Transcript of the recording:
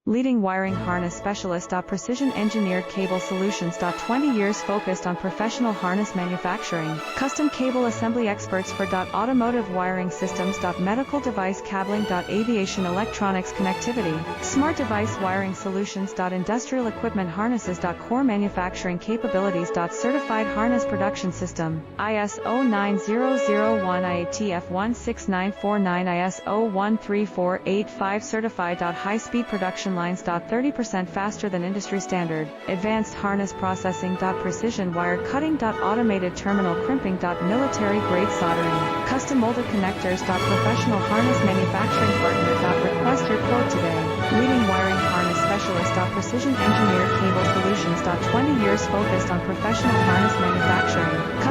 Leading wiring harness specialist. Precision engineered cable solutions. 20 years focused on professional harness manufacturing. Custom cable assembly experts for automotive wiring systems. Medical device cabling. Aviation electronics connectivity. Smart device wiring solutions. Industrial equipment harnesses. Core manufacturing capabilities. Certified harness production system. ISO 9001 IATF 16949 ISO 13485 certified. High speed production lines. 30% faster than industry standard. Advanced harness processing. Precision wire cutting. Automated terminal crimping. Military grade soldering. Custom molded connectors. Professional harness manufacturing partner. Request your quote today. Leading wiring harness specialist. Precision engineered cable solutions. 20 years focused on professional harness manufacturing. Custom